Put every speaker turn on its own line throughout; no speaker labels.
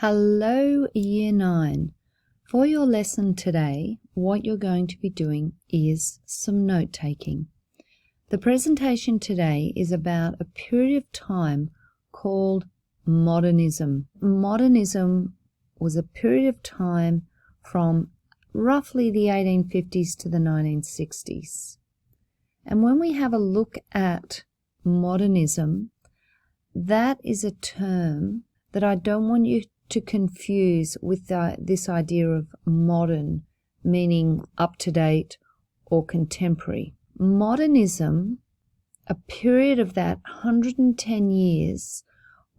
Hello, Year 9. For your lesson today, what you're going to be doing is some note-taking. The presentation today is about a period of time called Modernism. Modernism was a period of time from roughly the 1850s to the 1960s. And when we have a look at modernism, that is a term that I don't want you to confuse with this idea of modern, meaning up-to-date or contemporary. Modernism, a period of that 110 years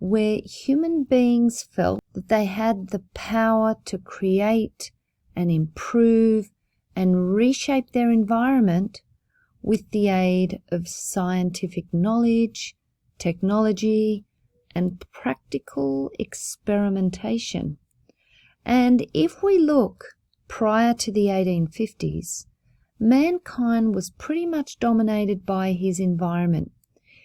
where human beings felt that they had the power to create and improve and reshape their environment with the aid of scientific knowledge, technology, and practical experimentation. And if we look prior to the 1850s, mankind was pretty much dominated by his environment.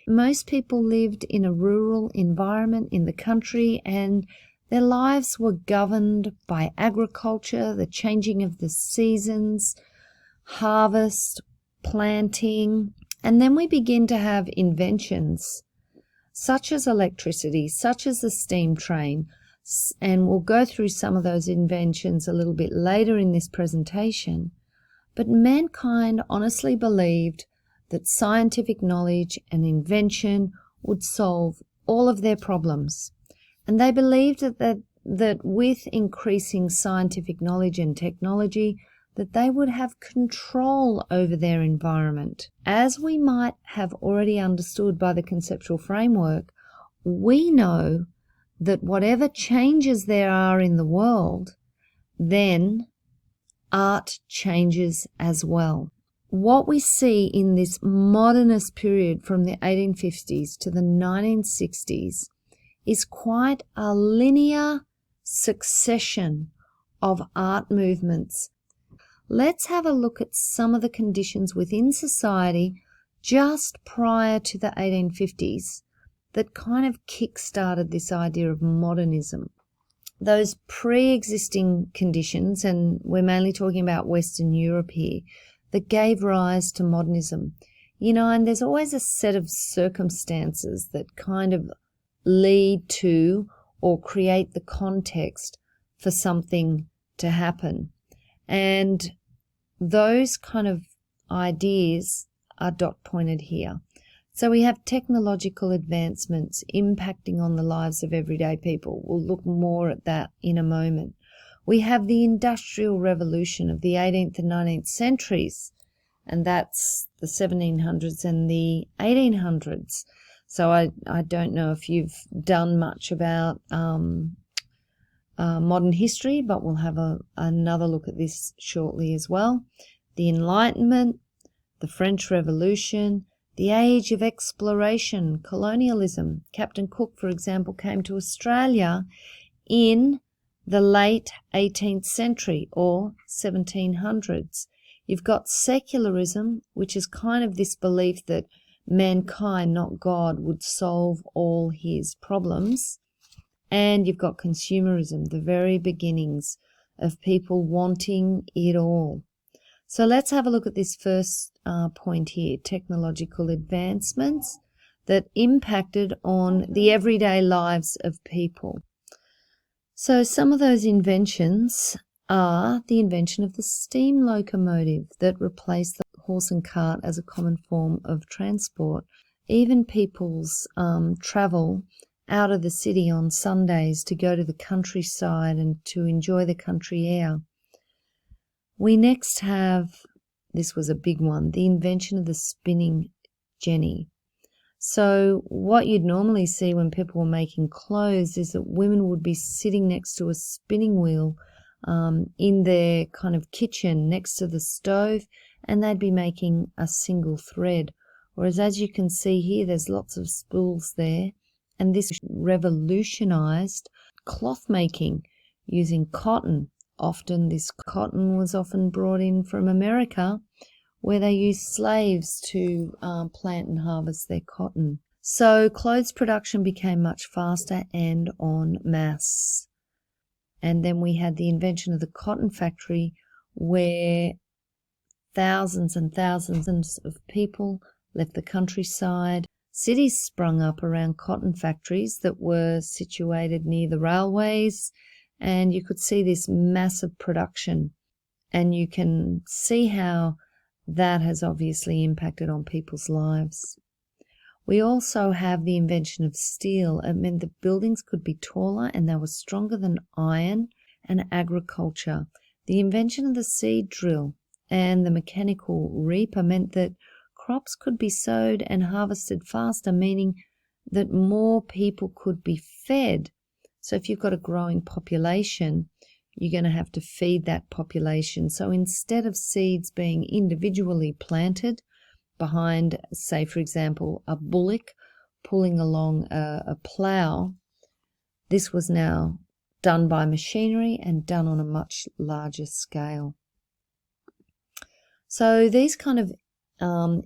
Most people lived in a rural environment in the country, and their lives were governed by agriculture, the changing of the seasons, harvest, planting, and then we begin to have inventions such as electricity, such as the steam train, and we'll go through some of those inventions a little bit later in this presentation. But mankind honestly believed that scientific knowledge and invention would solve all of their problems. And they believed that with increasing scientific knowledge and technology, that they would have control over their environment. As we might have already understood by the conceptual framework, we know that whatever changes there are in the world, then art changes as well. What we see in this modernist period from the 1850s to the 1960s is quite a linear succession of art movements. Let's have a look at some of the conditions within society just prior to the 1850s that kind of kick-started this idea of modernism. Those pre-existing conditions, and we're mainly talking about Western Europe here, that gave rise to modernism. And there's always a set of circumstances that kind of lead to or create the context for something to happen. And those kind of ideas are dot pointed here. So we have technological advancements impacting on the lives of everyday people. We'll look more at that in a moment. We have the Industrial Revolution of the 18th and 19th centuries, and that's the 1700s and the 1800s. So I don't know if you've done much about modern history, but we'll have another look at this shortly as well. The Enlightenment, the French Revolution, the age of exploration, colonialism. Captain Cook, for example, came to Australia in the late 18th century or 1700s. You've got secularism, which is kind of this belief that mankind, not God, would solve all his problems. And you've got consumerism, the very beginnings of people wanting it all. So let's have a look at this first point here, technological advancements that impacted on the everyday lives of people. So some of those inventions are the invention of the steam locomotive that replaced the horse and cart as a common form of transport. Even people's travel out of the city on Sundays to go to the countryside and to enjoy the country air. We next have, this was a big one, the invention of the spinning jenny. So what you'd normally see when people were making clothes is that women would be sitting next to a spinning wheel in their kind of kitchen next to the stove, and they'd be making a single thread. Whereas as you can see here, there's lots of spools there. And this revolutionized cloth making using cotton. Often this cotton was often brought in from America, where they used slaves to plant and harvest their cotton. So clothes production became much faster and en masse. And then we had the invention of the cotton factory, where thousands and thousands of people left the countryside. Cities sprung up around cotton factories that were situated near the railways, and you could see this massive production. And you can see how that has obviously impacted on people's lives. We also have the invention of steel. It meant that buildings could be taller and they were stronger than iron, and agriculture. The invention of the seed drill and the mechanical reaper meant that crops could be sowed and harvested faster, meaning that more people could be fed. So if you've got a growing population, you're going to have to feed that population. So instead of seeds being individually planted behind, say, for example, a bullock pulling along a plough, this was now done by machinery and done on a much larger scale. So these kind of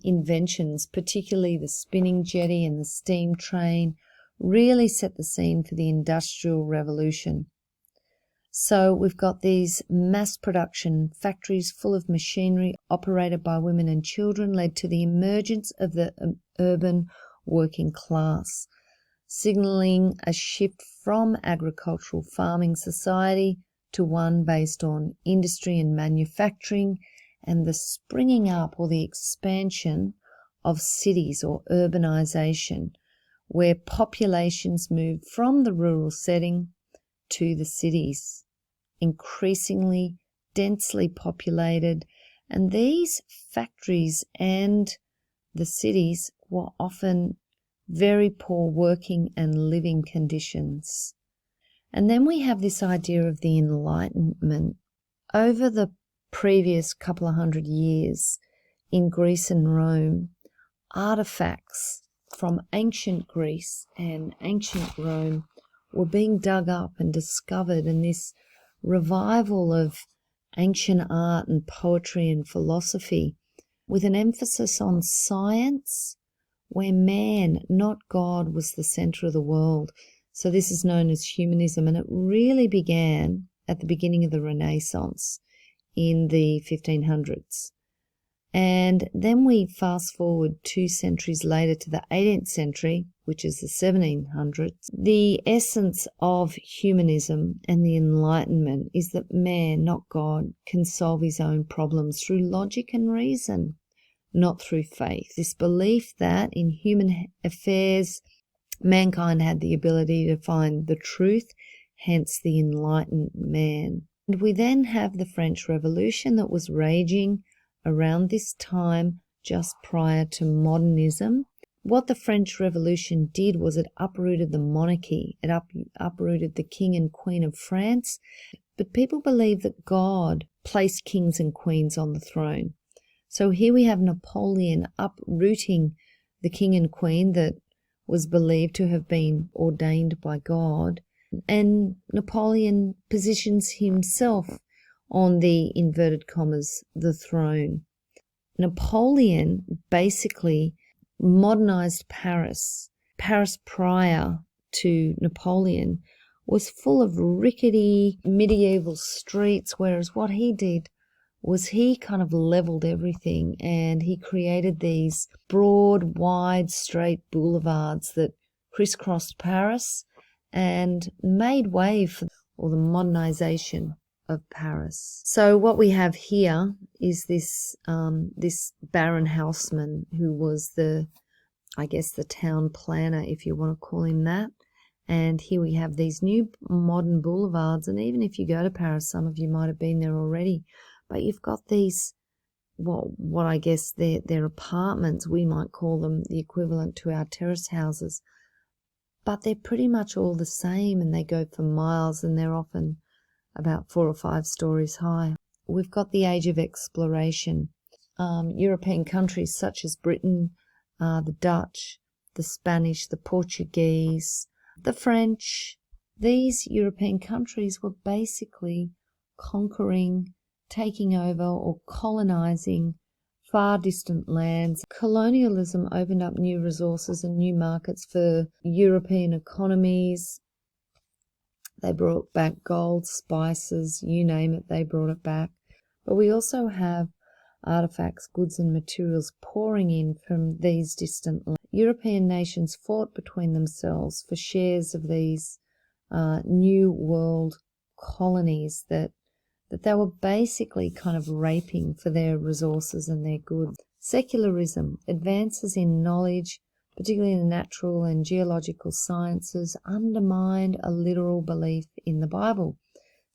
inventions, particularly the spinning jetty and the steam train, really set the scene for the Industrial Revolution. So we've got these mass production factories full of machinery operated by women and children led to the emergence of the urban working class, signalling a shift from agricultural farming society to one based on industry and manufacturing, and the springing up or the expansion of cities or urbanisation, where populations moved from the rural setting to the cities, increasingly densely populated. And these factories and the cities were often very poor working and living conditions. And then we have this idea of the Enlightenment. Over the previous couple of hundred years in Greece and Rome, artifacts from ancient Greece and ancient Rome were being dug up and discovered, and this revival of ancient art and poetry and philosophy with an emphasis on science, where man, not God, was the centre of the world. So this is known as Humanism, and it really began at the beginning of the Renaissance in the 1500s. And then we fast forward 2 centuries later to the 18th century, which is the 1700s. The essence of humanism and the Enlightenment is that man, not God, can solve his own problems through logic and reason, not through faith. This belief that in human affairs, mankind had the ability to find the truth, hence the Enlightened Man. And we then have the French Revolution that was raging around this time, just prior to modernism. What the French Revolution did was it uprooted the monarchy. It uprooted the king and queen of France. But people believe that God placed kings and queens on the throne. So here we have Napoleon uprooting the king and queen that was believed to have been ordained by God. And Napoleon positions himself on the inverted commas, the throne. Napoleon basically modernized Paris. Paris prior to Napoleon was full of rickety medieval streets, whereas what he did was he kind of leveled everything, and he created these broad, wide, straight boulevards that crisscrossed Paris and made way for the modernization of Paris. So what we have here is this Baron Haussmann, who was the town planner, if you want to call him that. And here we have these new modern boulevards, and even if you go to Paris, some of you might have been there already, but you've got these, what I guess they're apartments. We might call them the equivalent to our terrace houses, but they're pretty much all the same, and they go for miles, and they're often about 4 or 5 stories high. We've got the age of exploration. European countries such as Britain, the Dutch, the Spanish, the Portuguese, the French, these European countries were basically conquering, taking over or colonizing far distant lands. Colonialism opened up new resources and new markets for European economies. They brought back gold, spices, you name it, they brought it back. But we also have artifacts, goods and materials pouring in from these distant lands. European nations fought between themselves for shares of these new world colonies that they were basically kind of raping for their resources and their goods. Secularism, advances in knowledge, particularly in the natural and geological sciences, undermined a literal belief in the Bible.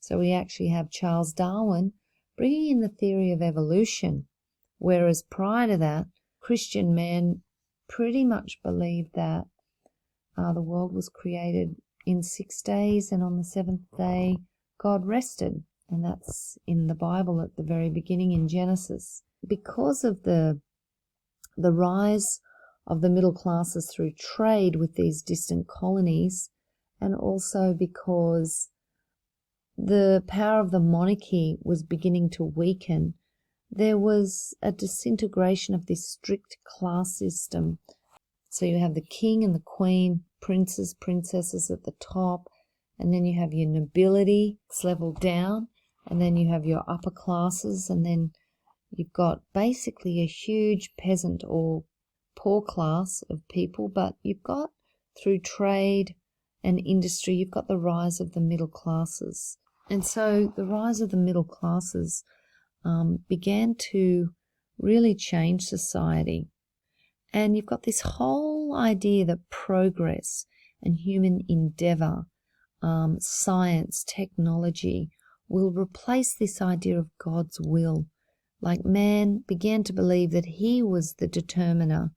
So we actually have Charles Darwin bringing in the theory of evolution, whereas prior to that, Christian man pretty much believed that the world was created in 6 days, and on the seventh day God rested. And that's in the Bible at the very beginning in Genesis. Because of the rise of the middle classes through trade with these distant colonies, and also because the power of the monarchy was beginning to weaken, there was a disintegration of this strict class system. So you have the king and the queen, princes, princesses at the top, and then you have your nobility, it's leveled down, and then you have your upper classes, and then you've got basically a huge peasant or poor class of people, but you've got, through trade and industry, you've got the rise of the middle classes. And so the rise of the middle classes began to really change society. And you've got this whole idea that progress and human endeavour, science, technology, will replace this idea of God's will. Like man began to believe that he was the determiner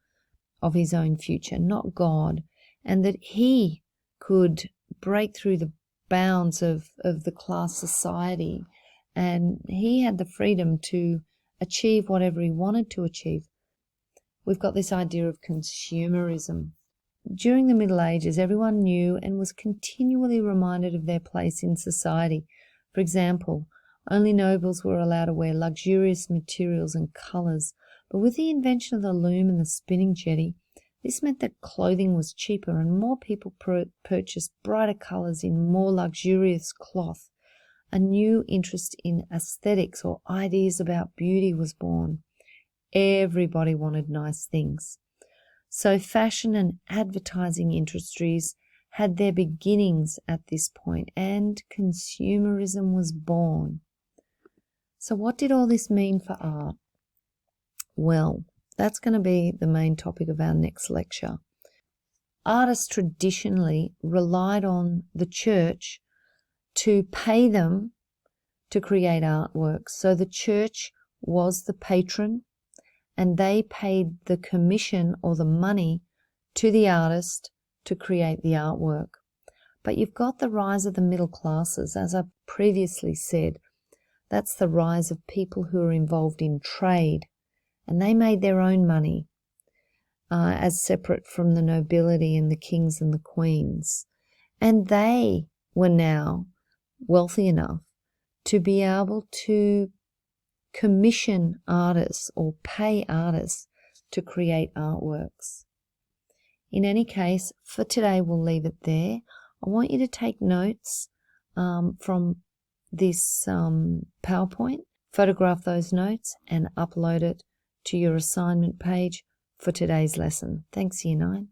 of his own future, not God, and that he could break through the bounds of the class society, and he had the freedom to achieve whatever he wanted to achieve. We've got this idea of consumerism. During the Middle Ages, everyone knew and was continually reminded of their place in society. For example, only nobles were allowed to wear luxurious materials and colours, but with the invention of the loom and the spinning jetty, this meant that clothing was cheaper and more people purchased brighter colours in more luxurious cloth. A new interest in aesthetics or ideas about beauty was born. Everybody wanted nice things. So fashion and advertising industries had their beginnings at this point, and consumerism was born. So what did all this mean for art? Well, that's going to be the main topic of our next lecture. Artists traditionally relied on the church to pay them to create artworks. So the church was the patron, and they paid the commission or the money to the artist to create the artwork. But you've got the rise of the middle classes, as I previously said. That's the rise of people who are involved in trade, and they made their own money as separate from the nobility and the kings and the queens. And they were now wealthy enough to be able to commission artists or pay artists to create artworks. In any case, for today we'll leave it there. I want you to take notes from this PowerPoint, photograph those notes and upload it to your assignment page for today's lesson. Thanks, Year 9.